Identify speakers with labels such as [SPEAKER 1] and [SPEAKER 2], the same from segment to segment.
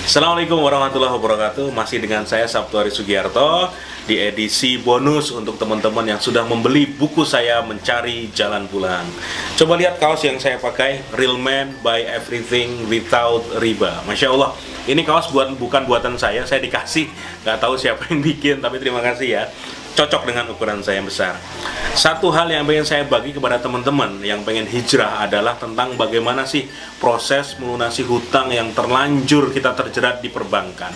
[SPEAKER 1] Assalamualaikum warahmatullahi wabarakatuh. Masih dengan saya Sabtuari Sugiarto di edisi bonus untuk teman-teman yang sudah membeli buku saya Mencari Jalan Pulang. Coba lihat kaos yang saya pakai, Real Man Buy Everything Without Riba. Masya Allah, ini kaos bukan buatan saya dikasih. Gak tahu siapa yang bikin, tapi terima kasih ya. Cocok dengan ukuran saya yang besar. Satu hal yang pengen saya bagi kepada teman-teman yang pengen hijrah adalah tentang bagaimana sih proses melunasi hutang yang terlanjur kita terjerat di perbankan.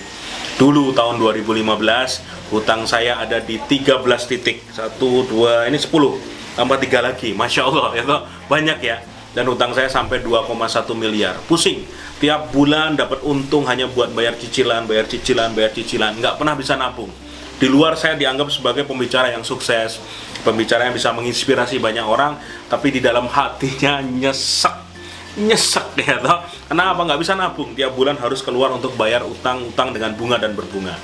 [SPEAKER 1] Dulu tahun 2015 hutang saya ada di 13 titik. 1, 2, ini 10 tambah 3 lagi. Masya Allah, itu banyak ya. Dan hutang saya sampai 2,1 miliar. Pusing. Tiap bulan dapat untung hanya buat bayar cicilan, nggak pernah bisa nabung. Di luar saya dianggap sebagai pembicara yang sukses, pembicara yang bisa menginspirasi banyak orang, tapi di dalam hatinya nyesek ya toh. Kenapa nggak bisa nabung? Tiap bulan harus keluar untuk bayar utang-utang dengan bunga dan berbunga.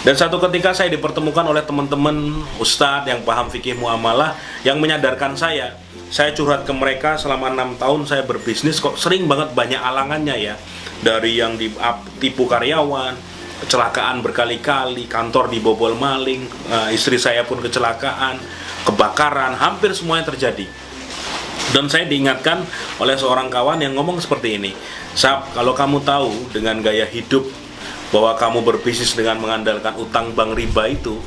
[SPEAKER 1] Dan satu ketika saya dipertemukan oleh teman-teman ustadz yang paham fikih muamalah yang menyadarkan saya curhat ke mereka selama 6 tahun saya berbisnis kok sering banget banyak alangannya ya. Dari yang ditipu karyawan, kecelakaan berkali-kali, kantor dibobol maling, istri saya pun kecelakaan, kebakaran, hampir semuanya terjadi. Dan saya diingatkan oleh seorang kawan yang ngomong seperti ini, Sab, kalau kamu tahu dengan gaya hidup bahwa kamu berbisnis dengan mengandalkan utang bank riba itu,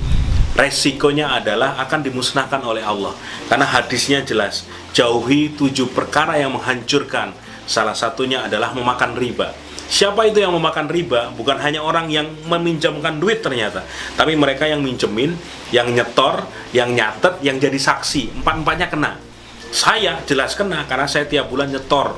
[SPEAKER 1] resikonya adalah akan dimusnahkan oleh Allah. Karena hadisnya jelas, jauhi 7 perkara yang menghancurkan, salah satunya adalah memakan riba. Siapa itu yang memakan riba? Bukan hanya orang yang meminjamkan duit ternyata, tapi mereka yang minjemin, yang nyetor, yang nyatet, yang jadi saksi. Empat-empatnya kena. Saya jelas kena karena saya tiap bulan nyetor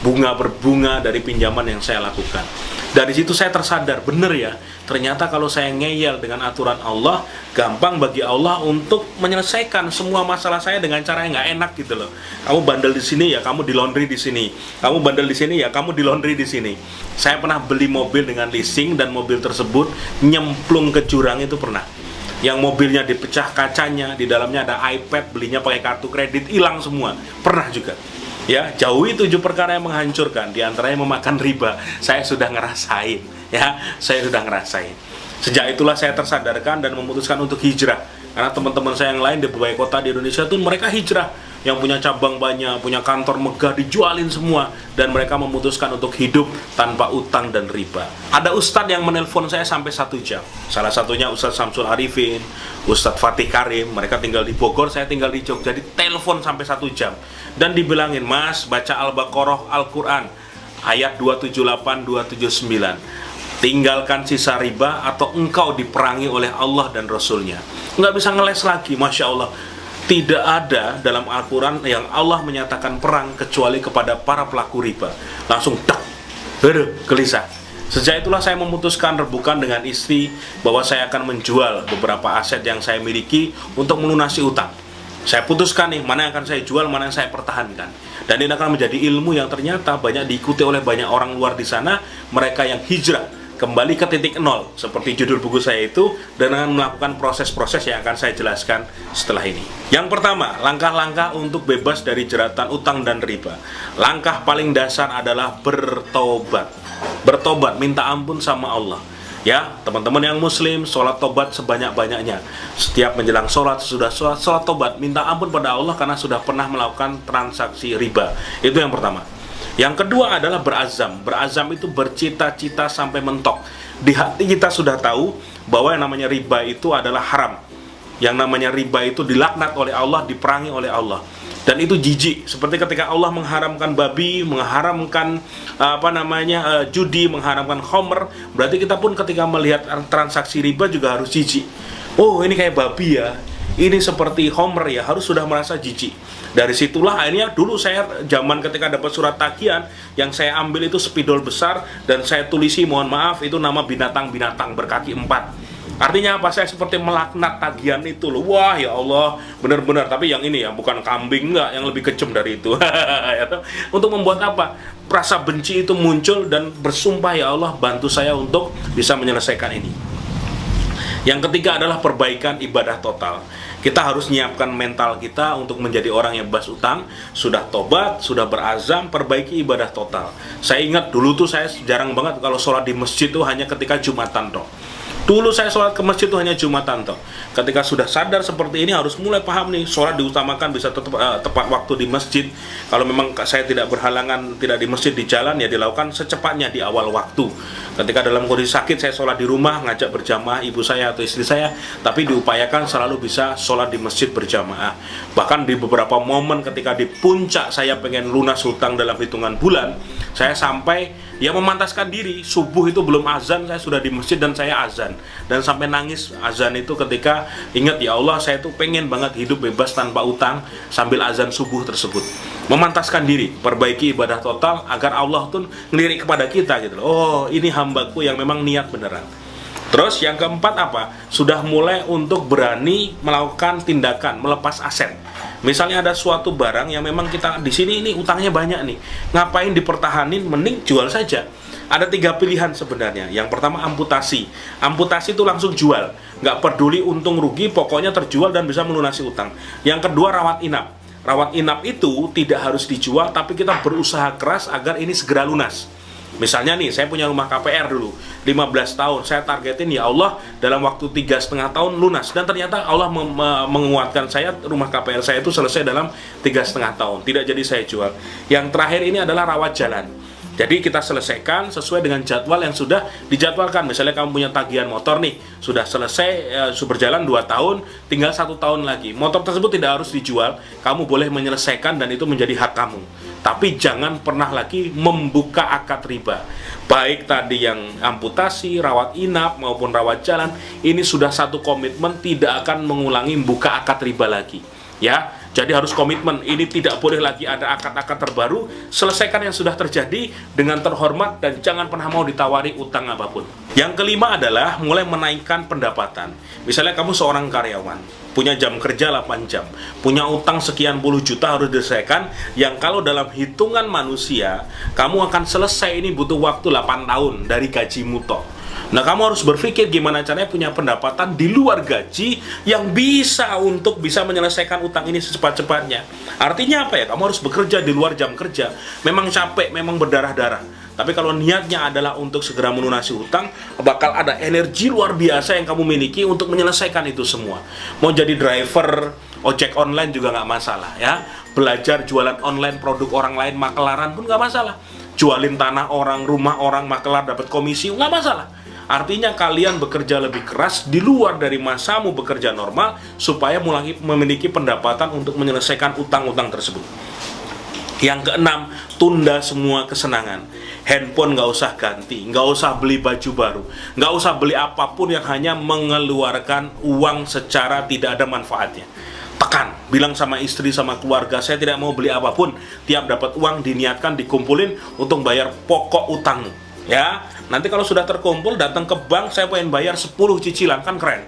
[SPEAKER 1] bunga berbunga dari pinjaman yang saya lakukan. Dari situ saya tersadar, bener ya, ternyata kalau saya ngeyel dengan aturan Allah, gampang bagi Allah untuk menyelesaikan semua masalah saya dengan cara yang nggak enak gitu loh. Kamu bandel di sini ya, kamu di laundry di sini. Kamu bandel di sini ya, kamu di laundry di sini. Saya pernah beli mobil dengan leasing dan mobil tersebut nyemplung ke jurang itu pernah. Yang mobilnya dipecah kacanya, di dalamnya ada iPad, belinya pakai kartu kredit, hilang semua. Pernah juga. Ya, jauhi 7 perkara yang menghancurkan, diantaranya memakan riba. Saya sudah ngerasain, ya, saya sudah ngerasain. Sejak itulah saya tersadarkan dan memutuskan untuk hijrah. Karena teman-teman saya yang lain di berbagai kota di Indonesia tuh mereka hijrah, yang punya cabang banyak, punya kantor megah dijualin semua, dan mereka memutuskan untuk hidup tanpa utang dan riba. Ada ustadz yang menelpon saya sampai 1 jam. Salah satunya Ustadz Samsul Arifin, Ustadz Fatih Karim, mereka tinggal di Bogor, saya tinggal di Jogja. Jadi telepon sampai 1 jam. Dan dibilangin, Mas, baca Al-Baqarah Al-Quran ayat 278, 279. Tinggalkan sisa riba atau engkau diperangi oleh Allah dan Rasulnya. Nggak bisa ngeles lagi, Masya Allah. Tidak ada dalam Al-Quran yang Allah menyatakan perang kecuali kepada para pelaku riba. Langsung tak, gelisah. Sejak itulah saya memutuskan rebukan dengan istri bahwa saya akan menjual beberapa aset yang saya miliki untuk melunasi utang. Saya putuskan nih, mana yang akan saya jual, mana yang saya pertahankan. Dan ini akan menjadi ilmu yang ternyata banyak diikuti oleh banyak orang luar di sana, mereka yang hijrah kembali ke titik nol, seperti judul buku saya itu, dengan melakukan proses-proses yang akan saya jelaskan setelah ini. Yang pertama, langkah-langkah untuk bebas dari jeratan utang dan riba. Langkah paling dasar adalah bertobat. Bertobat, minta ampun sama Allah. Ya, teman-teman yang muslim, sholat tobat sebanyak-banyaknya. Setiap menjelang sholat, sesudah sholat tobat, minta ampun pada Allah karena sudah pernah melakukan transaksi riba. Itu yang pertama. Yang kedua adalah berazam. Berazam itu bercita-cita sampai mentok. Di hati kita sudah tahu bahwa yang namanya riba itu adalah haram. Yang namanya riba itu dilaknat oleh Allah, diperangi oleh Allah. Dan itu jijik, seperti ketika Allah mengharamkan babi, mengharamkan judi, mengharamkan khamr, berarti kita pun ketika melihat transaksi riba juga harus jijik. Oh, ini kayak babi ya, ini seperti khamr ya, harus sudah merasa jijik. Dari situlah akhirnya dulu saya zaman ketika dapat surat tagihan, yang saya ambil itu spidol besar dan saya tulisi, mohon maaf, itu nama binatang-binatang berkaki 4. Artinya apa? Saya seperti melaknat tagihan itu loh. Wah, ya Allah, benar-benar. Tapi yang ini ya, bukan kambing, enggak, yang lebih kejam dari itu. Untuk membuat apa? Rasa benci itu muncul dan bersumpah, ya Allah, bantu saya untuk bisa menyelesaikan ini. Yang ketiga adalah perbaikan ibadah total. Kita harus menyiapkan mental kita untuk menjadi orang yang bebas utang, sudah tobat, sudah berazam, perbaiki ibadah total. Saya ingat dulu tuh saya jarang banget kalau sholat di masjid tuh hanya ketika Jumatan toh. Dulu saya sholat ke masjid itu hanya Jumatan toh. Ketika sudah sadar seperti ini harus mulai paham nih, sholat diutamakan, bisa tepat waktu di masjid. Kalau memang saya tidak berhalangan, tidak di masjid, di jalan, ya dilakukan secepatnya di awal waktu. Ketika dalam kondisi sakit, saya sholat di rumah, ngajak berjamaah ibu saya atau istri saya, tapi diupayakan selalu bisa sholat di masjid berjamaah. Bahkan di beberapa momen ketika di puncak saya pengen lunas hutang dalam hitungan bulan, saya sampai ya memantaskan diri, subuh itu belum azan, saya sudah di masjid dan saya azan. Dan sampai nangis azan itu ketika ingat, ya Allah, saya tuh pengen banget hidup bebas tanpa utang sambil azan subuh tersebut. Memantaskan diri, perbaiki ibadah total agar Allah tuh ngelirik kepada kita gitu loh. Oh, ini hambaku yang memang niat beneran. Terus yang keempat apa? Sudah mulai untuk berani melakukan tindakan melepas aset. Misalnya ada suatu barang yang memang kita di sini ini utangnya banyak nih, ngapain dipertahanin, mending jual saja. Ada 3 pilihan sebenarnya. Yang pertama amputasi. Amputasi itu langsung jual, nggak peduli untung rugi, pokoknya terjual dan bisa melunasi utang. Yang kedua rawat inap. Rawat inap itu tidak harus dijual, tapi kita berusaha keras agar ini segera lunas. Misalnya nih, saya punya rumah KPR dulu 15 tahun, saya targetin ya Allah dalam waktu 3,5 tahun lunas. Dan ternyata Allah menguatkan saya, rumah KPR saya itu selesai dalam 3,5 tahun, tidak jadi saya jual. Yang terakhir ini adalah rawat jalan. Jadi kita selesaikan sesuai dengan jadwal yang sudah dijadwalkan. Misalnya kamu punya tagihan motor nih, sudah selesai, berjalan 2 tahun, tinggal 1 tahun lagi. Motor tersebut tidak harus dijual, kamu boleh menyelesaikan dan itu menjadi hak kamu. Tapi jangan pernah lagi membuka akad riba. Baik tadi yang amputasi, rawat inap maupun rawat jalan, ini sudah satu komitmen tidak akan mengulangi buka akad riba lagi. Ya, jadi harus komitmen, ini tidak boleh lagi ada akad-akad terbaru, selesaikan yang sudah terjadi dengan terhormat dan jangan pernah mau ditawari utang apapun. Yang kelima adalah mulai menaikkan pendapatan. Misalnya kamu seorang karyawan, punya jam kerja 8 jam, punya utang sekian puluh juta harus diselesaikan, yang kalau dalam hitungan manusia, kamu akan selesai ini butuh waktu 8 tahun dari gajimu toh. Nah, kamu harus berpikir gimana caranya punya pendapatan di luar gaji yang bisa untuk bisa menyelesaikan utang ini secepat-cepatnya. Artinya apa ya? Kamu harus bekerja di luar jam kerja. Memang capek, memang berdarah-darah. Tapi kalau niatnya adalah untuk segera melunasi hutang, bakal ada energi luar biasa yang kamu miliki untuk menyelesaikan itu semua. Mau jadi driver, ojek online juga nggak masalah ya. Belajar jualan online produk orang lain, makelaran pun nggak masalah. Jualin tanah orang, rumah orang, makelar dapat komisi, nggak masalah. Artinya kalian bekerja lebih keras di luar dari masamu bekerja normal supaya mulai memiliki pendapatan untuk menyelesaikan utang-utang tersebut. Yang keenam, tunda semua kesenangan. Handphone nggak usah ganti, nggak usah beli baju baru, nggak usah beli apapun yang hanya mengeluarkan uang secara tidak ada manfaatnya. Tekan, bilang sama istri, sama keluarga, saya tidak mau beli apapun. Tiap dapat uang diniatkan, dikumpulin untuk bayar pokok utangmu. Ya, nanti kalau sudah terkumpul datang ke bank, saya pengen bayar 10 cicilan, kan keren.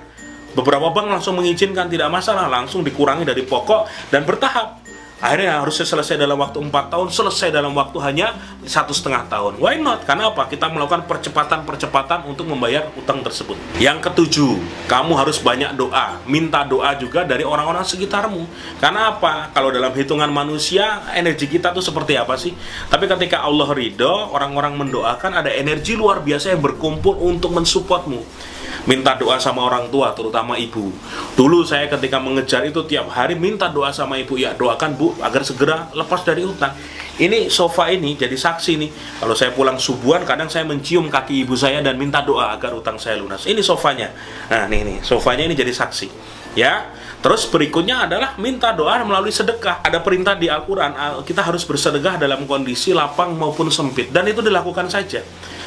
[SPEAKER 1] Beberapa bank langsung mengizinkan, tidak masalah, langsung dikurangi dari pokok dan bertahap. Akhirnya harusnya selesai dalam waktu 4 tahun, selesai dalam waktu hanya 1,5 tahun. Why not? Karena apa? Kita melakukan percepatan-percepatan untuk membayar utang tersebut. Yang ketujuh, kamu harus banyak doa. Minta doa juga dari orang-orang sekitarmu. Karena apa? Kalau dalam hitungan manusia, energi kita tuh seperti apa sih? Tapi ketika Allah ridho, orang-orang mendoakan, ada energi luar biasa yang berkumpul untuk mensupportmu. Minta doa sama orang tua, terutama ibu. Dulu saya ketika mengejar itu tiap hari minta doa sama ibu, ya doakan bu agar segera lepas dari utang. Ini sofa ini jadi saksi nih. Kalau saya pulang subuhan, kadang saya mencium kaki ibu saya dan minta doa agar utang saya lunas. Ini sofanya. Nah, nih sofanya ini jadi saksi. Ya. Terus berikutnya adalah minta doa melalui sedekah. Ada perintah di Al-Quran, kita harus bersedekah dalam kondisi lapang maupun sempit. Dan itu dilakukan saja.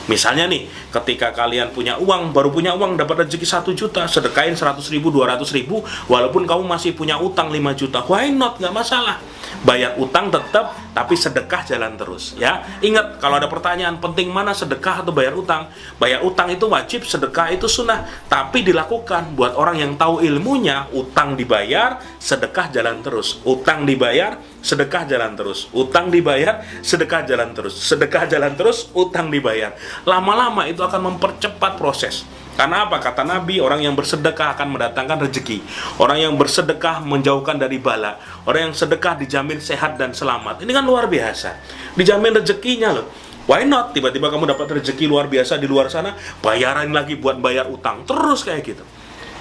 [SPEAKER 1] Misalnya nih, ketika kalian punya uang, baru punya uang, dapat rezeki 1 juta, sedekain 100 ribu, 200 ribu, walaupun kamu masih punya utang 5 juta, why not? Nggak masalah. Bayar utang tetap, tapi sedekah jalan terus. Ya, ingat, kalau ada pertanyaan penting mana sedekah atau bayar utang? Bayar utang itu wajib, sedekah itu sunnah, tapi dilakukan buat orang yang tahu ilmunya. Utang dibayar, sedekah jalan terus. Utang dibayar, sedekah jalan terus. Utang dibayar, sedekah jalan terus. Sedekah jalan terus, utang dibayar. Lama-lama itu akan mempercepat proses. Karena apa? Kata Nabi, orang yang bersedekah akan mendatangkan rezeki. Orang yang bersedekah menjauhkan dari bala. Orang yang sedekah dijamin sehat dan selamat. Ini kan luar biasa. Dijamin rezekinya loh. Why not? Tiba-tiba kamu dapat rezeki luar biasa di luar sana, bayaran lagi buat bayar utang. Terus kayak gitu.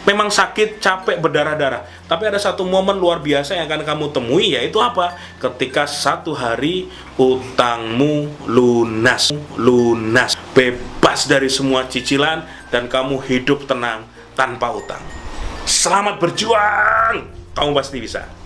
[SPEAKER 1] Memang sakit, capek, berdarah-darah. Tapi ada satu momen luar biasa yang akan kamu temui, yaitu apa? Ketika satu hari utangmu lunas. Bebas dari semua cicilan, dan kamu hidup tenang tanpa utang. Selamat berjuang! Kamu pasti bisa.